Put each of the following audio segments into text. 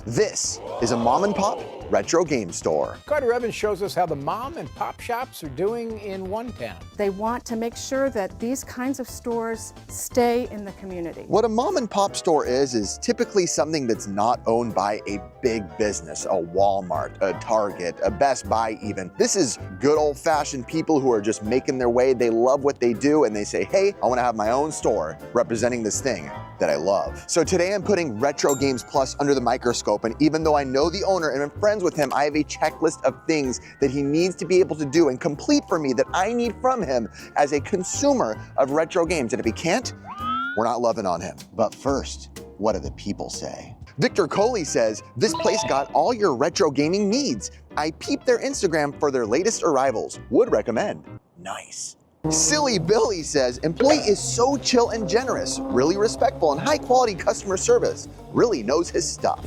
This is a mom and pop retro game store. Carter Evans shows us how the mom and pop shops are doing in one town. They want to make sure that these kinds of stores stay in the community. What a mom and pop store is typically something that's not owned by a big business, a Walmart, a Target, a Best Buy even. This is good old-fashioned people who are just making their way. They love what they do and they say, hey, I want to have my own store representing this thing that I love. So today I'm putting Retro Games Plus under the microscope, and even though I know the owner and I'm friends with him, I have a checklist of things that he needs to be able to do and complete for me that I need from him as a consumer of retro games. And if he can't, we're not loving on him. But first, what do the people say? Victor Coley says, this place got all your retro gaming needs. I peeped their Instagram for their latest arrivals. Would recommend. Nice. Silly Billy says, employee is so chill and generous, really respectful and high quality customer service, really knows his stuff.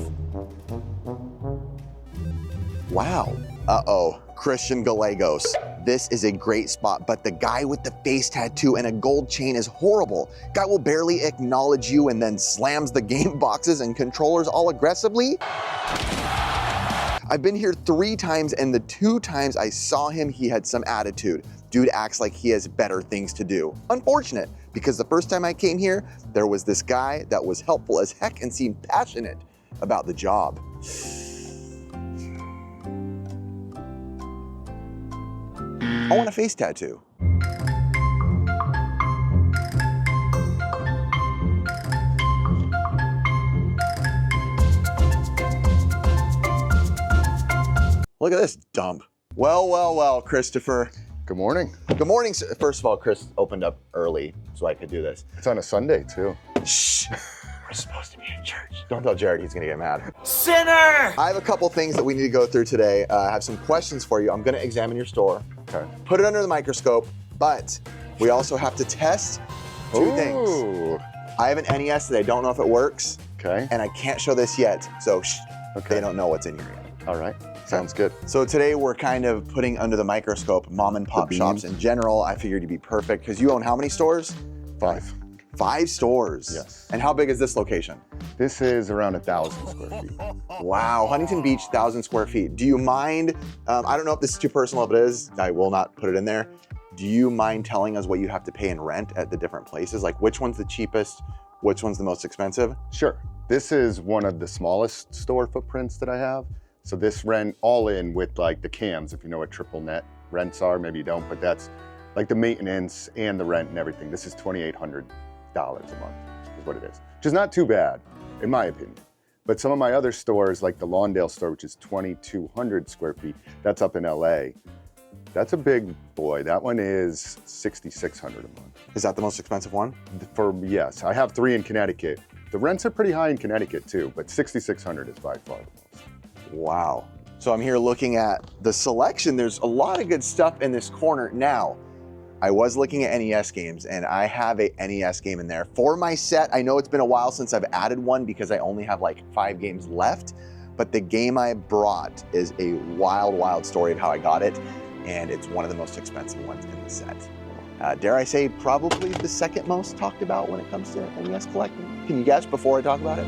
Wow. Uh-oh, Christian Gallegos. This is a great spot, but the guy with the face tattoo and a gold chain is horrible. Guy will barely acknowledge you and then slams the game boxes and controllers all aggressively. I've been here 3 times and the 2 times I saw him, he had some attitude. Dude acts like he has better things to do. Unfortunate, because the first time I came here, there was this guy that was helpful as heck and seemed passionate about the job. I want a face tattoo. Look at this dump. Well, Christopher. Good morning. Good morning. First of all, Chris opened up early so I could do this. It's on a Sunday too. Shh. We're supposed to be in church. Don't tell Jared, he's gonna get mad. Sinner! I have a couple things that we need to go through today. I have some questions for you. I'm gonna examine your store, Okay. put it under the microscope, but we also have to test 2 things. Ooh. I have an NES that I don't know if it works, Okay. and I can't show this yet, so shh, Okay. they don't know what's in here yet. All right. Sounds good. So today we're kind of putting under the microscope mom and pop The shops beans. in general. I figured you'd be perfect because you own how many stores? 5. 5 stores. Yes. And how big is this location? This is around 1,000 square feet. Wow, Huntington Beach, 1,000 square feet. Do you mind, I don't know if this is too personal, if it is, I will not put it in there. Do you mind telling us what you have to pay in rent at the different places? Like which one's the cheapest, which one's the most expensive? Sure. This is one of the smallest store footprints that I have. So this rent all in with like the cams, if you know what triple net rents are, maybe you don't, but that's like the maintenance and the rent and everything. This is $2,800 a month is what it is, which is not too bad in my opinion. But some of my other stores, like the Lawndale store, which is 2,200 square feet, that's up in LA. That's a big boy. That one is $6,600 a month. Is that the most expensive one? Yes, I have 3 in Connecticut. The rents are pretty high in Connecticut too, but $6,600 is by far the most. Wow. So I'm here looking at the selection. There's a lot of good stuff in this corner. Now, I was looking at NES games and I have a NES game in there. For my set, I know it's been a while since I've added one because I only have like 5 games left, but the game I brought is a wild story of how I got it, and it's one of the most expensive ones in the set. Dare I say, probably the second most talked about when it comes to NES collecting. Can you guess before I talk about it?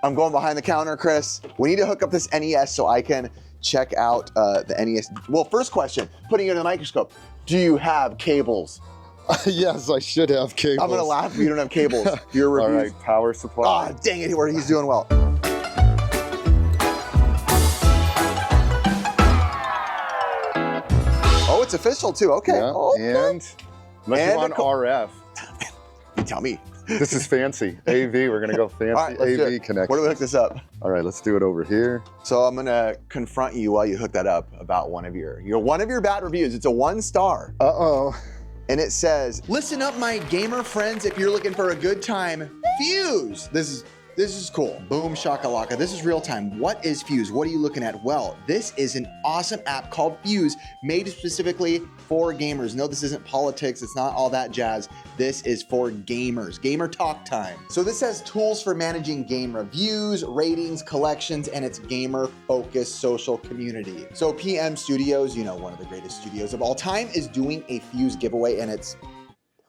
I'm going behind the counter, Chris. We need to hook up this NES so I can check out the NES. Well, first question, putting it in the microscope. Do you have cables? Yes, I should have cables. I'm gonna laugh if you don't have cables. Your reviews. All right, power supply. Ah, dang it, he's doing well. Oh, it's official too, okay. Yeah, Oh, and unless you want RF. You tell me. This is fancy. AV, we're gonna go fancy. All right, let's do AV it. connection. Where do we hook this up? All right, let's do it over here. So I'm gonna confront you while you hook that up about one of your bad reviews. It's a 1 star. Uh-oh. And it says, listen up my gamer friends if you're looking for a good time. Fuse! This is cool. Boom shakalaka. This is real time. What is Fuse? What are you looking at? Well, this is an awesome app called Fuse, made specifically for gamers. No, this isn't politics. It's not all that jazz. This is for gamers. Gamer talk time. So this has tools for managing game reviews, ratings, collections, and its gamer-focused social community. So PM Studios, you know, one of the greatest studios of all time, is doing a Fuse giveaway, and it's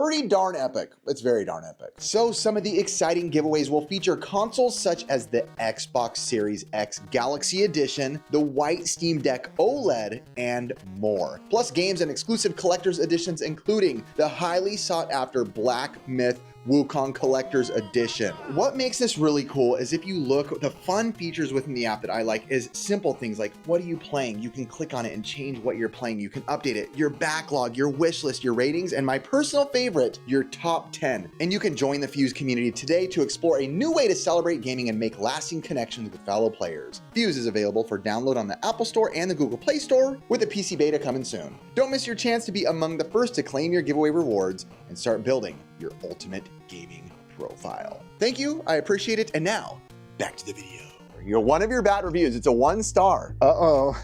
pretty darn epic. It's very darn epic. So some of the exciting giveaways will feature consoles such as the Xbox Series X Galaxy Edition, the white Steam Deck OLED, and more. Plus games and exclusive collector's editions, including the highly sought after Black Myth Wukong Collector's Edition. What makes this really cool is if you look, the fun features within the app that I like is simple things like, what are you playing? You can click on it and change what you're playing. You can update it, your backlog, your wish list, your ratings, and my personal favorite, your top 10. And you can join the Fuse community today to explore a new way to celebrate gaming and make lasting connections with fellow players. Fuse is available for download on the Apple Store and the Google Play Store, with a PC beta coming soon. Don't miss your chance to be among the first to claim your giveaway rewards and start building your ultimate gaming profile. Thank you, I appreciate it, and now, back to the video. One of your bad reviews, it's a 1 star. Uh-oh.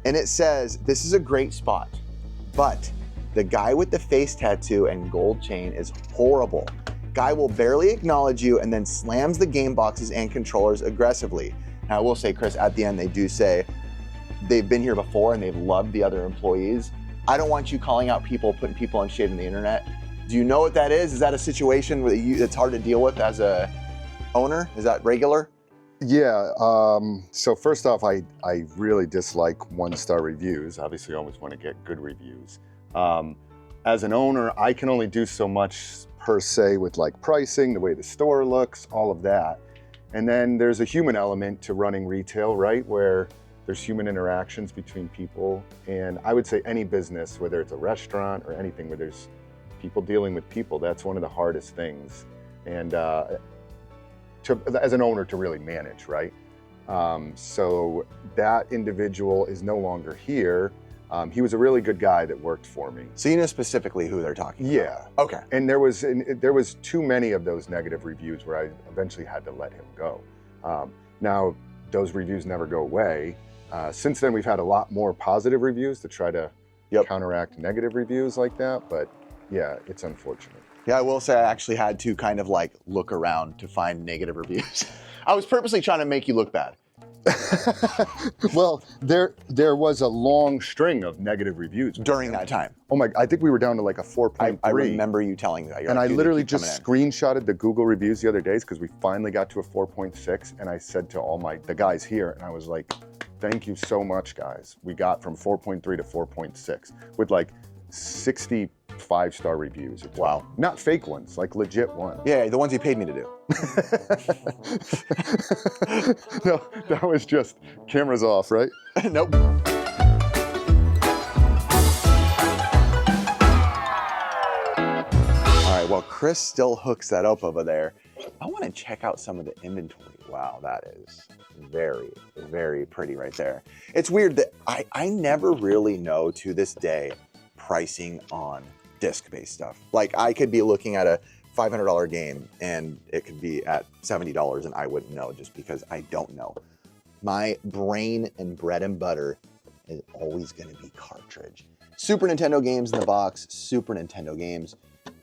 And it says, this is a great spot, but the guy with the face tattoo and gold chain is horrible. Guy will barely acknowledge you and then slams the game boxes and controllers aggressively. Now I will say, Chris, at the end they do say they've been here before and they've loved the other employees. I don't want you calling out people, putting people on shade on the internet. Do you know what that is? Is that a situation where it's hard to deal with as a owner? Is that regular? Yeah, so first off, I really dislike 1-star reviews. Obviously, I always want to get good reviews. As an owner, I can only do so much per se with like pricing, the way the store looks, all of that. And then there's a human element to running retail, right? Where there's human interactions between people. And I would say any business, whether it's a restaurant or anything where there's people dealing with people, that's one of the hardest things. And as an owner to really manage, right? So that individual is no longer here. He was a really good guy that worked for me. So you know specifically who they're talking about? Yeah. Okay. And there was too many of those negative reviews where I eventually had to let him go. Now, those reviews never go away. Since then, we've had a lot more positive reviews to try to counteract negative reviews like that, but yeah, it's unfortunate. Yeah, I will say I actually had to kind of like look around to find negative reviews. I was purposely trying to make you look bad. Well, there was a long string of negative reviews during that time. Oh my, I think we were down to like a 4.3. I remember you telling me that. And I literally just screenshotted the Google reviews the other days because we finally got to a 4.6, and I said to all the guys here, and I was like, thank you so much, guys. We got from 4.3 to 4.6 with like 60 5-star reviews. Wow. Not fake ones, like legit ones. Yeah, the ones you paid me to do. No, that was just cameras off, right? Nope. All right, well, Chris still hooks that up over there. I want to check out some of the inventory. Wow, that is very, very pretty right there. It's weird that I never really know to this day pricing on disc-based stuff. Like I could be looking at a $500 game and it could be at $70 and I wouldn't know just because I don't know. My brain and bread and butter is always going to be cartridge. Super Nintendo games in the box, Super Nintendo games.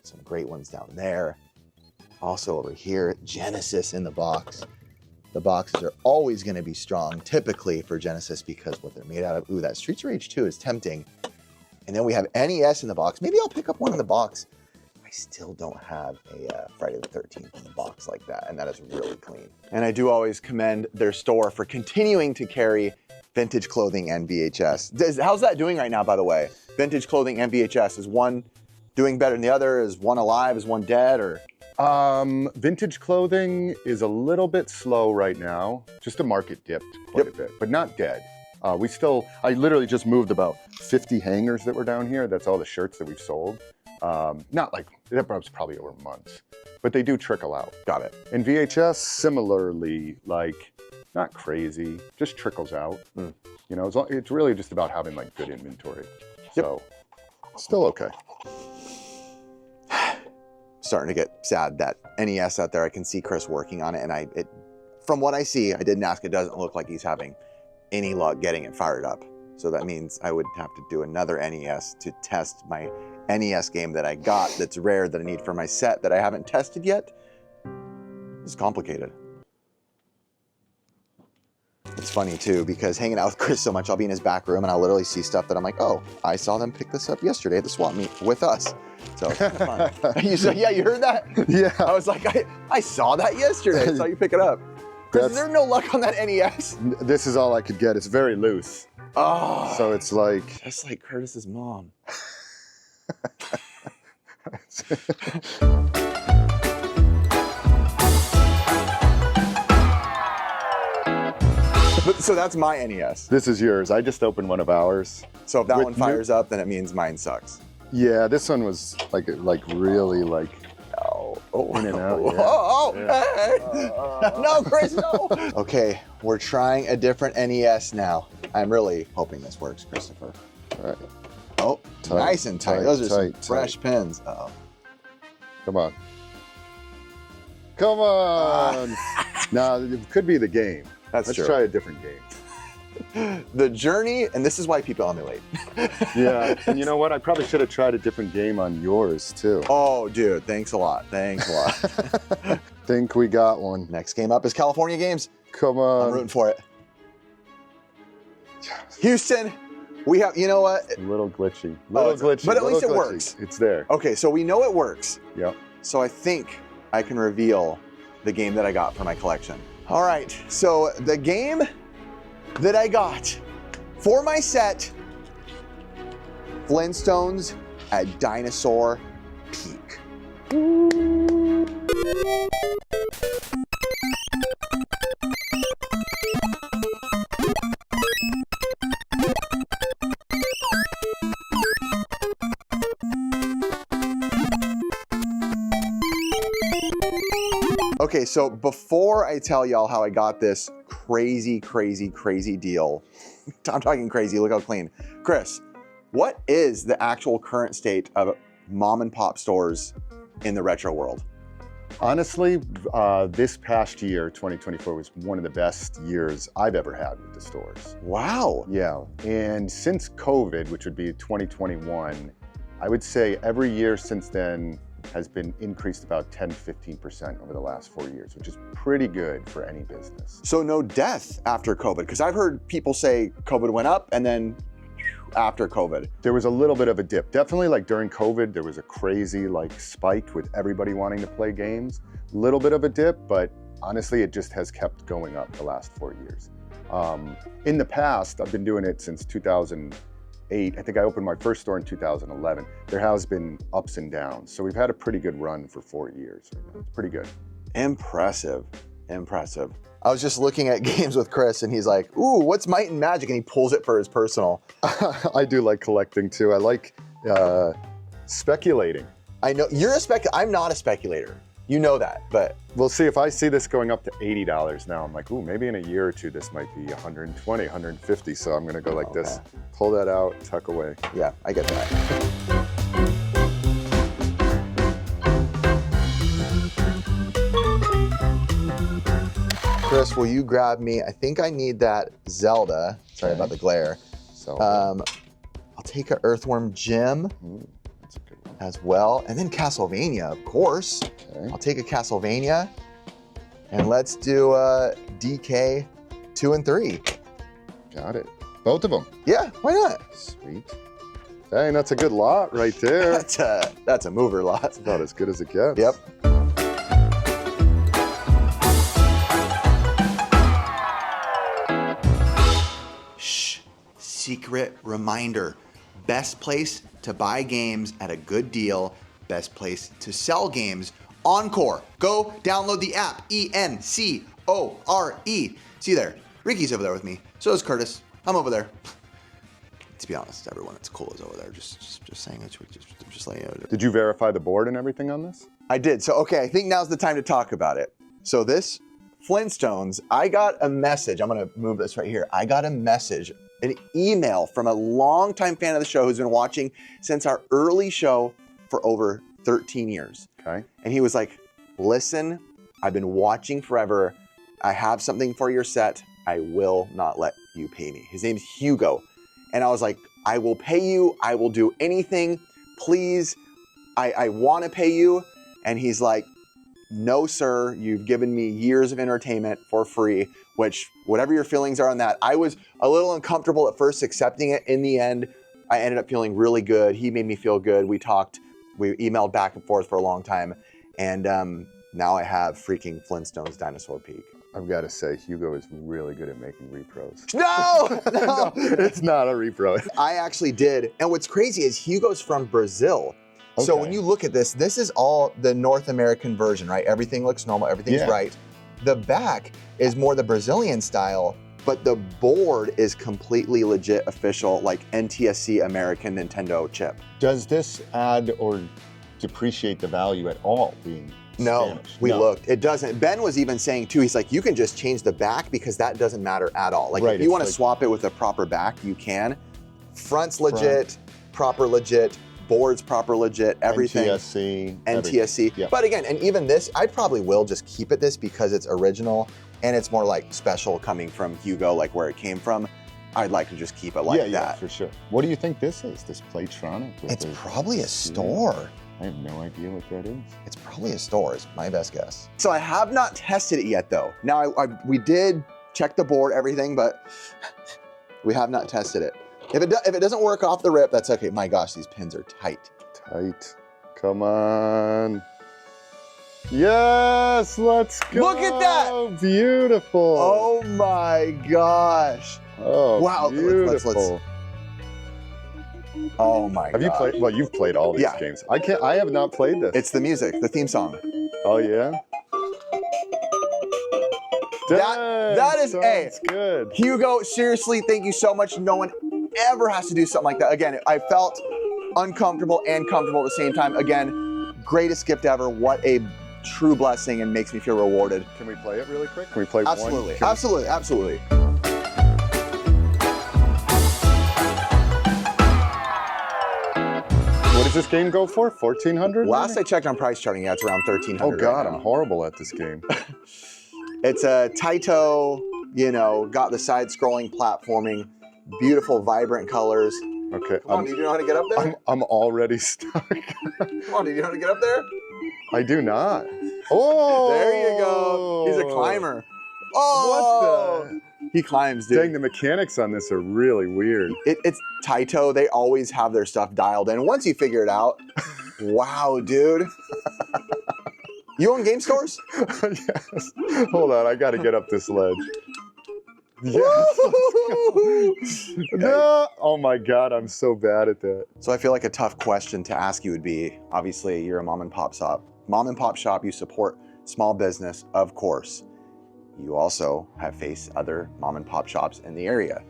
Some great ones down there. Also over here, Genesis in the box. The boxes are always going to be strong, typically for Genesis because what they're made out of. Ooh, that Streets of Rage 2 is tempting. And then we have NES in the box. Maybe I'll pick up one in the box. I still don't have a Friday the 13th in the box like that, and that is really clean. And I do always commend their store for continuing to carry vintage clothing and VHS. How's that doing right now, by the way? Vintage clothing and VHS. Is one doing better than the other? Is one alive? Is one dead? Or vintage clothing is a little bit slow right now. Just the market dipped quite a bit, but not dead. I literally just moved about 50 hangers that were down here. That's all the shirts that we've sold. Not like, that was probably over months, but they do trickle out. Got it. And VHS, similarly, like, not crazy, just trickles out. You know, it's really just about having like good inventory. So, still okay. Starting to get sad that NES out there, I can see Chris working on it, and from what I see, I didn't ask, it doesn't look like he's having any luck getting it fired up. So that means I would have to do another NES to test my NES game that I got that's rare that I need for my set that I haven't tested yet. It's complicated. It's funny too, because hanging out with Chris so much, I'll be in his back room and I'll literally see stuff that I'm like, oh, I saw them pick this up yesterday at the swap meet with us. So it's kind of fun. Yeah, you heard that? Yeah. I was like, I saw that yesterday. I saw you pick it up. Chris, is there no luck on that NES? This is all I could get. It's very loose. Oh. So it's like... Just like Curtis's mom. So that's my NES. This is yours. I just opened one of ours. So if that one fires up, then it means mine sucks. Yeah, this one was like really like in and out. Yeah. No, Chris, no. Okay, we're trying a different NES now. I'm really hoping this works, Christopher. All right. Oh, Tight, nice and tight. tight, Those are some tight, fresh pins. Uh-oh. Come on. Come on. No, it could be the game. That's Let's true. try a different game. The journey, and this is why people emulate. Yeah, and you know what? I probably should have tried a different game on yours too. Oh, dude, thanks a lot. Thanks a lot. Think we got one. Next game up is California Games. Come I'm on. rooting for it. Houston, we have, you know what? A little glitchy. But at least little it glitchy. works. It's there. Okay, so we know it works. Yep. So I think I can reveal the game that I got for my collection. All right, so the game that I got for my set, Flintstones at Dinosaur Peak. Okay, so before I tell y'all how I got this crazy deal, I'm talking crazy, look how clean. Chris, what is the actual current state of mom and pop stores in the retro world? Honestly, this past year, 2024, was one of the best years I've ever had with the stores. Wow. Yeah, and since COVID, which would be 2021, I would say every year since then has been increased about 10-15% over the last 4 years, which is pretty good for any business. So no death after COVID, because I've heard people say COVID went up and then after COVID. There was a little bit of a dip. Definitely like during COVID, there was a crazy like spike with everybody wanting to play games. Little bit of a dip, but honestly, it just has kept going up the last 4 years. In the past, I've been doing it since 2008. I think I opened my first store in 2011. There has been ups and downs. So we've had a pretty good run for 4 years. It's pretty good. Impressive, impressive. I was just looking at games with Chris and he's like, ooh, what's Might and Magic? And he pulls it for his personal. I do like collecting too. I like speculating. I know, you're a I'm not a speculator. You know that, but. We'll see. If I see this going up to $80 now, I'm like, ooh, maybe in a year or two, this might be 120, 150. So I'm gonna go like this, pull that out, tuck away. Yeah, I get that. Chris, will you grab me? I think I need that Zelda. Sorry about the glare. So I'll take an Earthworm Jim. that's a good one. As well, and then Castlevania, of course. Okay. I'll take a Castlevania, and let's do DK 2 and 3. Got it. Both of them. Yeah, why not? Sweet. Dang, that's a good lot right there. That's a mover lot. That's about as good as it gets. Yep. Shh. Secret reminder. Best place to buy games at a good deal. Best place to sell games. Encore. Go download the app. E-N-C-O-R-E. See you there. Ricky's over there with me. So is Curtis. I'm over there. To be honest, everyone that's cool is over there. Just saying it. Just letting you know. Did you verify the board and everything on this? I did. So, okay, I think now's the time to talk about it. So this Flintstones, I got a message. I'm going to move this right here. I got a message, an email from a longtime fan of the show who's been watching since our early show for over 13 years. Okay. And he was like, listen, I've been watching forever. I have something for your set. I will not let you pay me. His name's Hugo. And I was like, I will pay you. I will do anything. Please, I want to pay you. And he's like, no, sir, you've given me years of entertainment for free, which whatever your feelings are on that, I was a little uncomfortable at first accepting it. In the end, I ended up feeling really good. He made me feel good. We talked, we emailed back and forth for a long time. And now I have freaking Flintstones Dinosaur Peak. I've got to say, Hugo is really good at making repros. No, No, it's not a repro. I actually did. And what's crazy is Hugo's from Brazil. So when you look at this, this is all the North American version, right? Everything looks normal, everything's right. The back is more the Brazilian style, but the board is completely legit official, like NTSC American Nintendo chip. Does this add or depreciate the value at all being Spanish? We looked. It doesn't. Ben was even saying too, he's like, you can just change the back because that doesn't matter at all. Like if you want to swap it with a proper back, you can. Front's legit, proper legit. Boards proper legit, everything. NTSC. Yeah. But again, and even this, I probably will just keep it this because it's original and it's more like special coming from Hugo, like where it came from. I'd like to just keep it like that. Yeah, for sure. What do you think this is, this Playtronic? It's probably a store. I have no idea what that is. It's probably a store, is my best guess. So I have not tested it yet though. Now we did check the board, everything, but we have not tested it. If it doesn't work off the rip, that's okay. My gosh, these pins are tight. Tight. Come on. Yes, let's go. Look at that. Beautiful. Oh my gosh. Oh, wow. Beautiful. Oh my god. Have you played? Well, you've played all these games. I have not played this. It's the music, the theme song. Oh yeah? That is good. Hugo, seriously, thank you so much. No one ever has to do something like that. Again, I felt uncomfortable and comfortable at the same time. Again, greatest gift ever. What a true blessing and makes me feel rewarded. Can we play it really quick? Can we play absolutely, one? Absolutely, absolutely. What does this game go for? 1,400? Last I checked on price charting, it's around 1,300. Oh God, I'm horrible at this game. It's a Taito, you know, got the side-scrolling platforming, beautiful, vibrant colors. Okay. Come on, do you know how to get up there? I'm already stuck. Come on, do you know how to get up there? I do not. Oh! There you go. He's a climber. Oh! What the? He climbs, dude. Dang, the mechanics on this are really weird. It's Taito. They always have their stuff dialed in. Once you figure it out, wow, dude. You own game stores? Yes. Hold on, I got to get up this ledge. Yes. Okay. No. Oh my God, I'm so bad at that. So I feel like a tough question to ask you would be, obviously you're a mom and pop shop. Mom and pop shop, you support small business, of course. You also have faced other mom and pop shops in the area.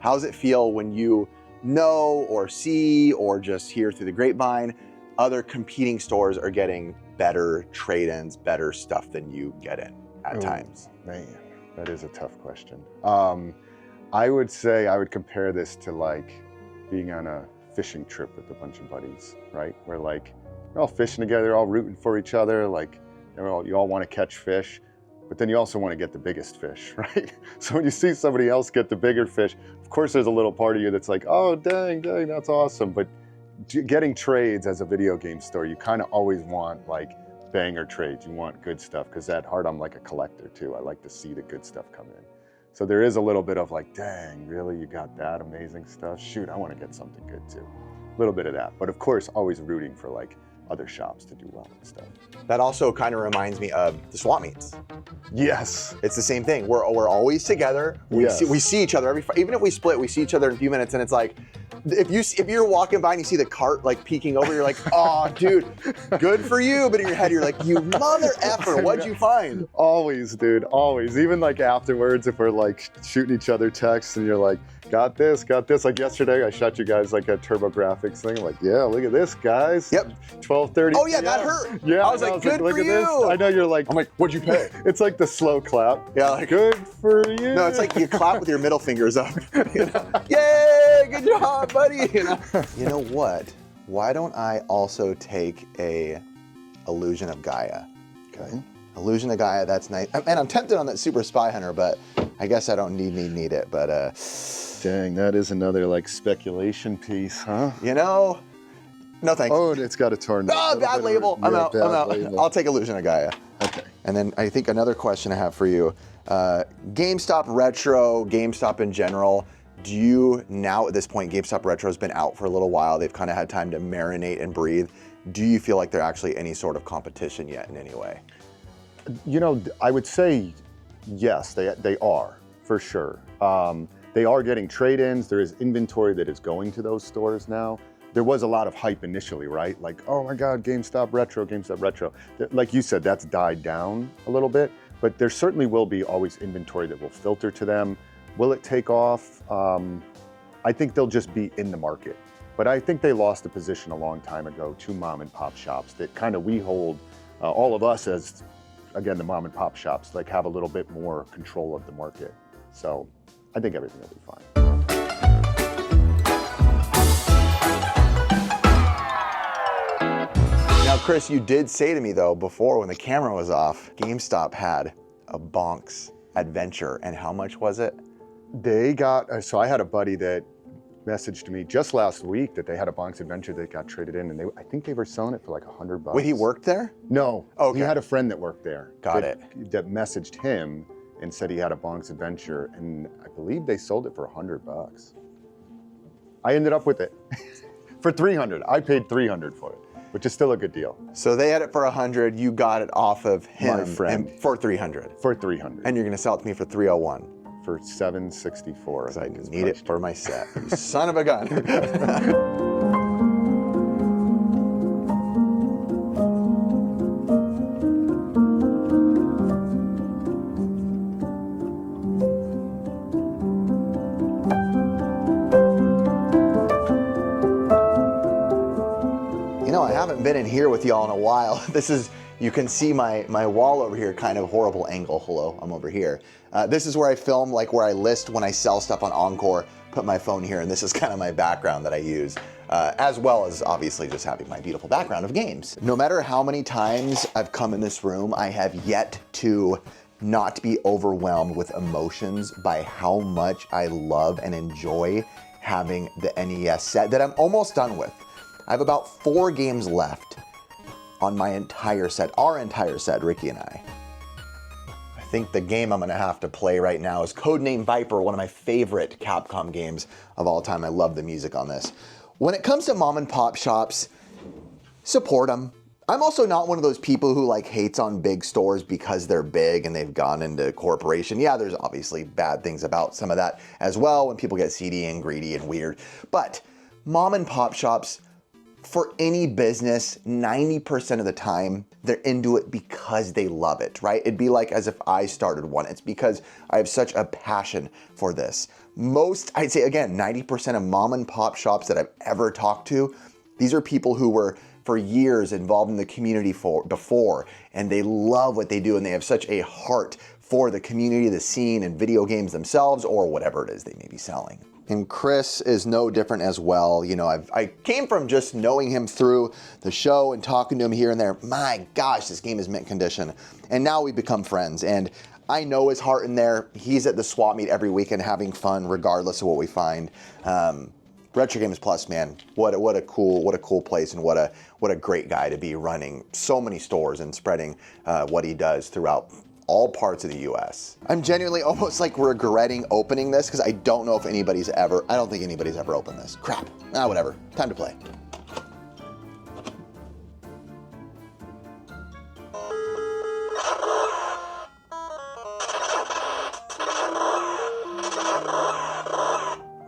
How does it feel when you know or see or just hear through the grapevine, other competing stores are getting better trade-ins, better stuff than you get in at times? Man, that is a tough question. I would say I would compare this to like being on a fishing trip with a bunch of buddies, right? Where like you're all fishing together, all rooting for each other, like you all want to catch fish, but then you also want to get the biggest fish, right? So when you see somebody else get the bigger fish, of course there's a little part of you that's like, oh, dang, that's awesome. But getting trades as a video game store, you kind of always want like banger trades. You want good stuff, because at heart I'm like a collector too. I like to see the good stuff come in. So there is a little bit of like, dang, really, you got that amazing stuff? Shoot, I want to get something good too. A little bit of that, but of course always rooting for like other shops to do well and stuff. That also kind of reminds me of the swap meets. Yes. It's the same thing. We're always together. We see each other even if we split, we see each other in a few minutes, and it's like, if you're walking by and you see the cart like peeking over, you're like, oh, dude, good for you. But in your head, you're like, you mother effer, what'd you find? Always, dude, always. Even like afterwards, if we're like shooting each other texts and you're like, got this. Like yesterday, I shot you guys like a TurboGrafx thing. I'm like, yeah, look at this, guys. Yep. 1230. Oh yeah, that hurt. Yeah. I was like, good for you. I know you're like, I'm like, what'd you pay? It's like the slow clap. Yeah, like, good for you. No, it's like you clap with your middle fingers up. You know? Yay, good job, buddy. You know what? Why don't I also take a Illusion of Gaia? Okay. Illusion of Gaia, that's nice. And I'm tempted on that Super Spy Hunter, but I guess I don't need it. But dang, that is another like speculation piece, huh? You know, No thanks. Oh, and it's got a torn. Oh, bad label. I'm out. I'm out. Label. I'll take Illusion of Gaia. Okay. And then I think another question I have for you, GameStop Retro, GameStop in general, do you now at this point, GameStop Retro's been out for a little while, they've kind of had time to marinate and breathe. Do you feel like they're actually any sort of competition yet in any way? You know, I would say yes, they are, for sure. They are getting trade-ins. There is inventory that is going to those stores now. There was a lot of hype initially, right? Like, oh my God, GameStop Retro, GameStop Retro. Like you said, that's died down a little bit, but there certainly will be always inventory that will filter to them. Will it take off? I think they'll just be in the market. But I think they lost a position a long time ago to mom and pop shops that kind of we hold, all of us as, again, the mom and pop shops, like have a little bit more control of the market. So I think everything will be fine. Now, Chris, you did say to me though, before when the camera was off, GameStop had a Bonk's Adventure, and how much was it? They got, so I had a buddy that messaged me just last week that they had a Bonk's Adventure that got traded in, and I think they were selling it for like $100. Wait, he worked there? No, Okay. He had a friend that worked there. Got that messaged him and said he had a Bonk's Adventure, and I believe they sold it for $100. I ended up with it for $300. I paid $300 for it, which is still a good deal. So they had it for $100, you got it off of him My friend. and for $300. For $300. And you're gonna sell it to me for $301. For $764. Because I need it for my set. You son of a gun. You know, I haven't been in here with y'all in a while. This is, you can see my wall over here, kind of horrible angle. Hello, I'm over here. This is where I film, like where I list when I sell stuff on Encore, put my phone here, and this is kind of my background that I use, as well as obviously just having my beautiful background of games. No matter how many times I've come in this room, I have yet to not be overwhelmed with emotions by how much I love and enjoy having the NES set that I'm almost done with. I have about 4 games left on my entire set, our entire set, Ricky and I. I think the game I'm gonna have to play right now is Codename Viper, one of my favorite Capcom games of all time. I love the music on this. When it comes to mom and pop shops, support them. I'm also not one of those people who like hates on big stores because they're big and they've gone into corporation. Yeah, there's obviously bad things about some of that as well when people get seedy and greedy and weird. But mom and pop shops, for any business, 90% of the time, they're into it because they love it, right? It'd be like as if I started one. It's because I have such a passion for this. Most, I'd say again, 90% of mom and pop shops that I've ever talked to, these are people who were for years involved in the community before, and they love what they do, and they have such a heart for the community, the scene, and video games themselves, or whatever it is they may be selling. And Chris is no different as well. You know, I came from just knowing him through the show and talking to him here and there. My gosh, this game is mint condition. And now we've become friends. And I know his heart in there. He's at the swap meet every weekend having fun regardless of what we find. Retro Games Plus, man, what a cool place, and what a great guy to be running so many stores and spreading what he does throughout all parts of the US. I'm genuinely almost like regretting opening this because I don't know if I don't think anybody's ever opened this. Crap. Whatever. Time to play.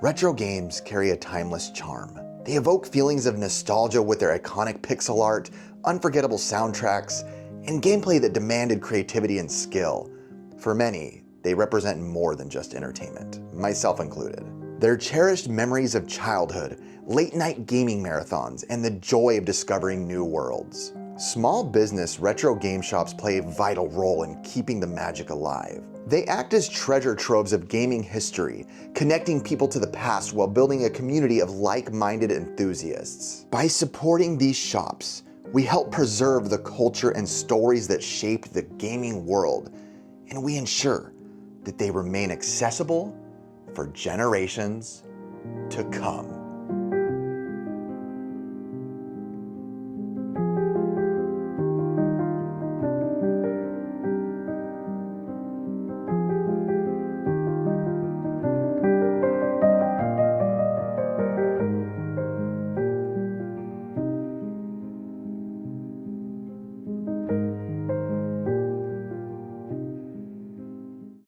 Retro games carry a timeless charm. They evoke feelings of nostalgia with their iconic pixel art, unforgettable soundtracks, and gameplay that demanded creativity and skill. For many, they represent more than just entertainment, myself included. They're cherished memories of childhood, late-night gaming marathons, and the joy of discovering new worlds. Small business retro game shops play a vital role in keeping the magic alive. They act as treasure troves of gaming history, connecting people to the past while building a community of like-minded enthusiasts. By supporting these shops, we help preserve the culture and stories that shaped the gaming world, and we ensure that they remain accessible for generations to come.